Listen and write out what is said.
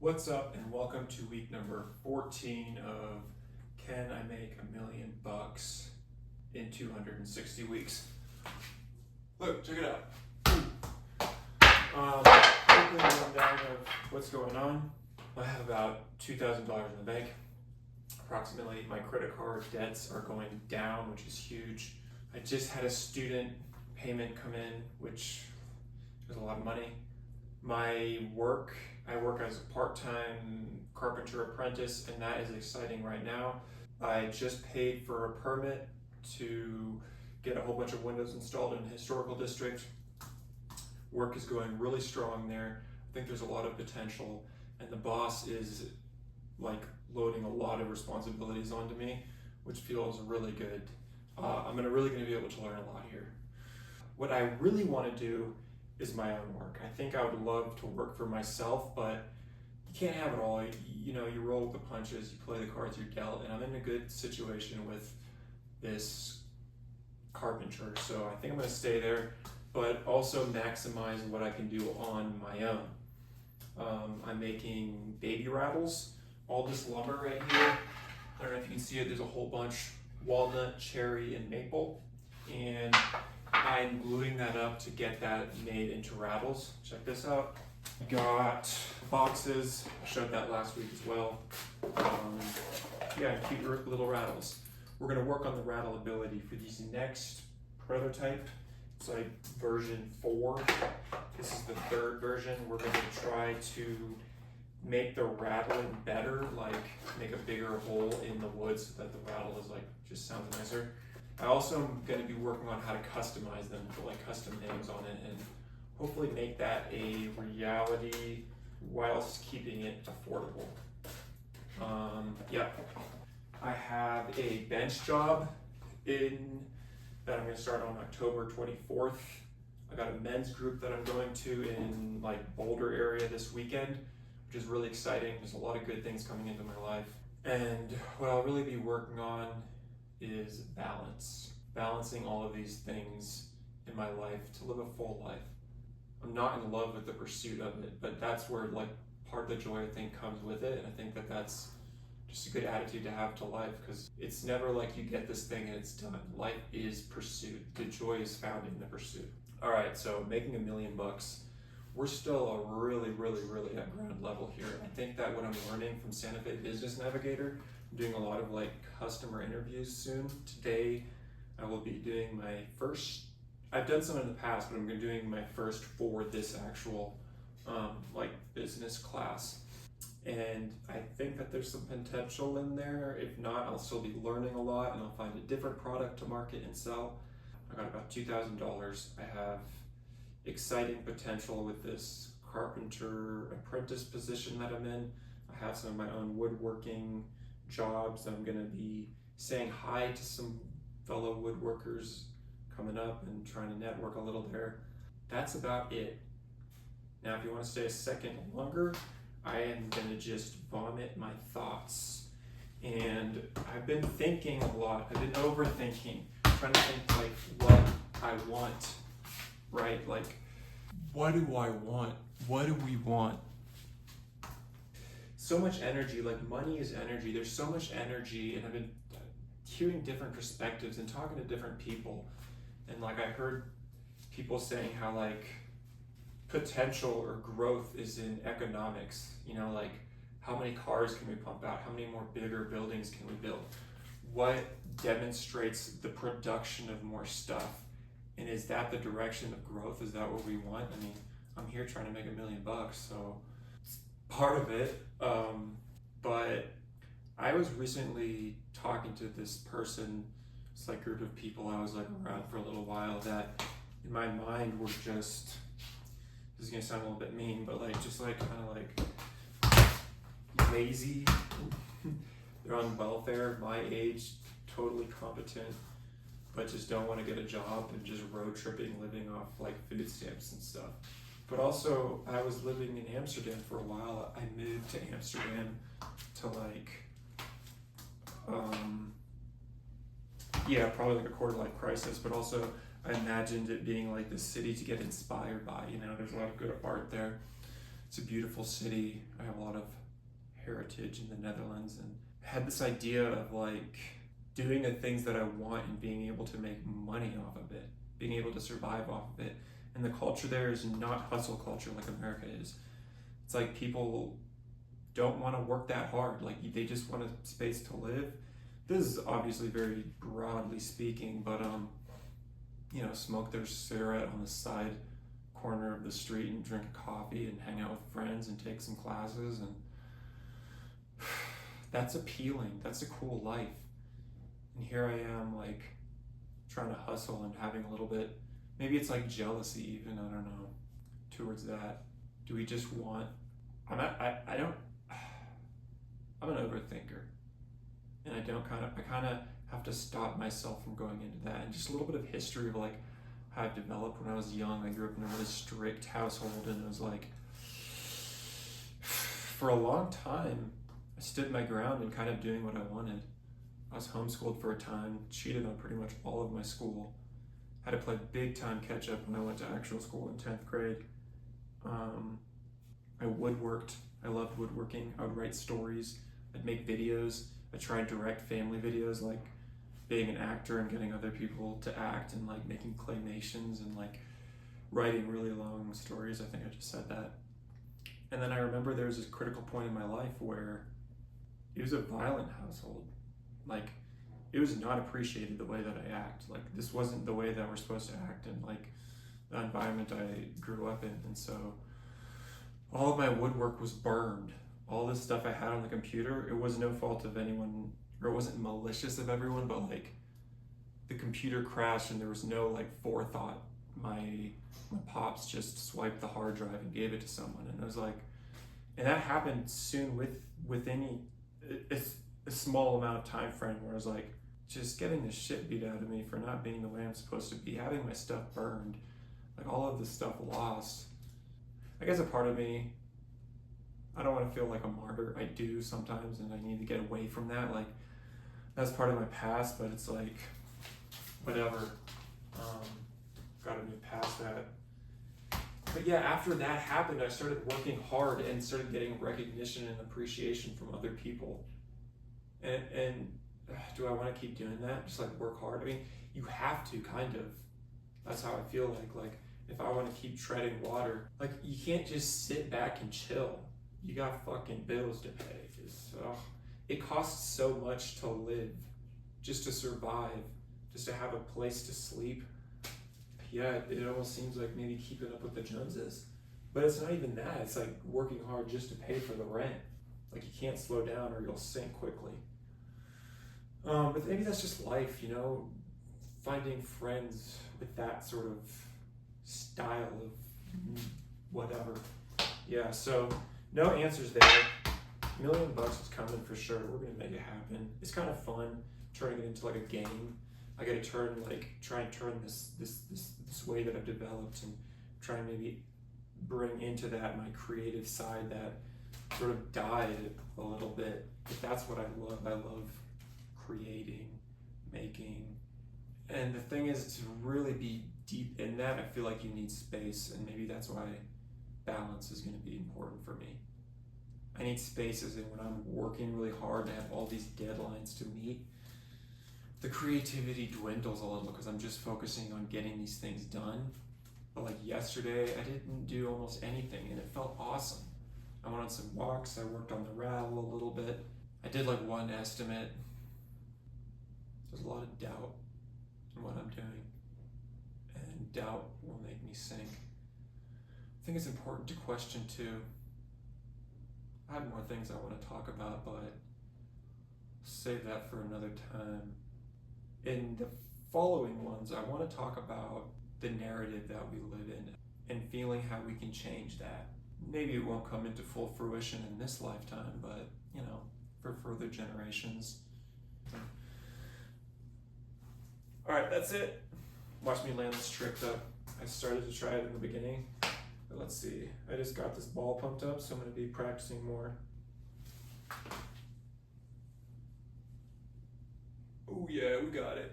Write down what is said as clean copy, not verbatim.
What's up, and welcome to week number 14 of Can I Make $1 Million in 260 weeks? Look, check it out. Quickly rundown of what's going on. I have about $2,000 in the bank. Approximately, my credit card debts are going down, which is huge. I just had a student payment come in, which is a lot of money. I work as a part-time carpenter apprentice, and that is exciting right now. I just paid for a permit to get a whole bunch of windows installed in a historical district. Work is going really strong there. I think there's a lot of potential, and the boss is like loading a lot of responsibilities onto me, which feels really good. I'm really going to be able to learn a lot here. What I really want to do is my own work. I think I would love to work for myself, but you can't have it all. You roll with the punches, you play the cards you're dealt, and I'm in a good situation with this carpenter, so I think I'm going to stay there, but also maximize what I can do on my own. I'm making baby rattles. All this lumber right here, I don't know if you can see it, there's a whole bunch: walnut, cherry, and maple, and I'm gluing that up to get that made into rattles. Check this out. Got boxes. I showed that last week as well. Cute little rattles. We're gonna work on the rattle ability for these next prototype. It's like version 4. This is the 3rd version. We're gonna try to make the rattling better, like make a bigger hole in the wood so that the rattle is like just sounds nicer. I also am going to be working on how to customize them, put like custom names on it, and hopefully make that a reality whilst keeping it affordable. I have a bench job that I'm going to start on October 24th. I got a men's group that I'm going to in like Boulder area this weekend, which is really exciting. There's a lot of good things coming into my life. And what I'll really be working on is balancing all of these things in my life to live a full life. I'm not in love with the pursuit of it, but that's where like part of the joy I think comes with it, and I think that that's just a good attitude to have to life, because it's never like you get this thing and it's done. Life is pursuit. The joy is found in the pursuit. All right, so making $1 million. We're still a really at ground level here. I think that what I'm learning from Santa Fe Business Navigator, I'm doing a lot of like customer interviews soon. Today, I will be doing my first, I've done some in the past, but I'm going to be doing my first for this actual business class. And I think that there's some potential in there. If not, I'll still be learning a lot, and I'll find a different product to market and sell. I got about $2,000. I have exciting potential with this carpenter apprentice position that I'm in. I have some of my own woodworking jobs. I'm going to be saying hi to some fellow woodworkers coming up and trying to network a little there. That's about it. Now, if you want to stay a second longer, I am going to just vomit my thoughts. And I've been thinking a lot. I've been overthinking, trying to think like what I want, right? Like, what do I want? What do we want? So much energy, like money is energy. There's so much energy, and I've been hearing different perspectives and talking to different people. And like I heard people saying how like potential or growth is in economics, like how many cars can we pump out? How many more bigger buildings can we build? What demonstrates the production of more stuff? And is that the direction of growth? Is that what we want? I mean, I'm here trying to make $1 million, so it's part of it. But I was recently talking to this person, this like group of people I was like around for a little while, that in my mind were just, this is gonna sound a little bit mean, but like just like kind of like lazy. They're on welfare, my age, totally competent, but just don't want to get a job and just road tripping, living off like food stamps and stuff. But also, I was living in Amsterdam for a while. I moved to Amsterdam to like, probably like a quarter life crisis, but also I imagined it being like the city to get inspired by, there's a lot of good art there. It's a beautiful city. I have a lot of heritage in the Netherlands, and I had this idea of like doing the things that I want and being able to make money off of it, being able to survive off of it. And the culture there is not hustle culture like America is. It's like people don't want to work that hard. Like they just want a space to live. This is obviously very broadly speaking, but smoke their cigarette on the side corner of the street and drink a coffee and hang out with friends and take some classes, and that's appealing. That's a cool life. And here I am, like trying to hustle and having a little bit, maybe it's like jealousy even, I don't know, towards that. Do we just want, I'm an overthinker, and I kind of have to stop myself from going into that. And just a little bit of history of like how I've developed. When I was young, I grew up in a really strict household, and it was like, for a long time, I stood my ground and kind of doing what I wanted. I was homeschooled for a time, cheated on pretty much all of my school, had to play big time catch up when I went to actual school in 10th grade. I woodworked. I loved woodworking. I would write stories. I'd make videos. I'd try and direct family videos, like being an actor and getting other people to act, and like making claymations and like writing really long stories. I think I just said that. And then I remember there was this critical point in my life where it was a violent household. Like, it was not appreciated the way that I act. Like, this wasn't the way that we're supposed to act in like the environment I grew up in. And so all of my woodwork was burned. All this stuff I had on the computer, it was no fault of anyone, or it wasn't malicious of everyone, but like the computer crashed and there was no like forethought. My pops just swiped the hard drive and gave it to someone, and it was like, and that happened soon within a small amount of time frame, where I was like, just getting the shit beat out of me for not being the way I'm supposed to be, having my stuff burned, like all of this stuff lost. I guess a part of me, I don't want to feel like a martyr. I do sometimes, and I need to get away from that. Like, that's part of my past, but it's like, whatever. Gotta move past that. But yeah, after that happened, I started working hard and started getting recognition and appreciation from other people. And do I want to keep doing that? Just like work hard? I mean, you have to, kind of. That's how I feel like if I want to keep treading water, like you can't just sit back and chill. You got fucking bills to pay. It costs so much to live, just to survive, just to have a place to sleep. Yeah, it almost seems like maybe keeping up with the Joneses. But it's not even that. It's like working hard just to pay for the rent. Like, you can't slow down or you'll sink quickly. But maybe that's just life, finding friends with that sort of style of whatever. Yeah, so no answers there. $1 million is coming for sure. We're gonna make it happen. It's kind of fun turning it into like a game. I gotta try and turn this way that I've developed, and try and maybe bring into that my creative side that sort of died a little bit. But that's what I love. I love creating, making. And the thing is, to really be deep in that, I feel like you need space, and maybe that's why balance is going to be important for me. I need spaces, and when I'm working really hard and I have all these deadlines to meet, the creativity dwindles a little because I'm just focusing on getting these things done. But like yesterday, I didn't do almost anything, and it felt awesome. I went on some walks, I worked on the rattle a little bit. I did like one estimate. There's a lot of doubt in what I'm doing, and doubt will make me sink. I think it's important to question too. I have more things I want to talk about, but save that for another time. In the following ones, I want to talk about the narrative that we live in and feeling how we can change that. Maybe it won't come into full fruition in this lifetime, but for further generations. All right, that's it. Watch me land this trick up. I started to try it in the beginning, but let's see. I just got this ball pumped up, so I'm going to be practicing more. Oh yeah, we got it.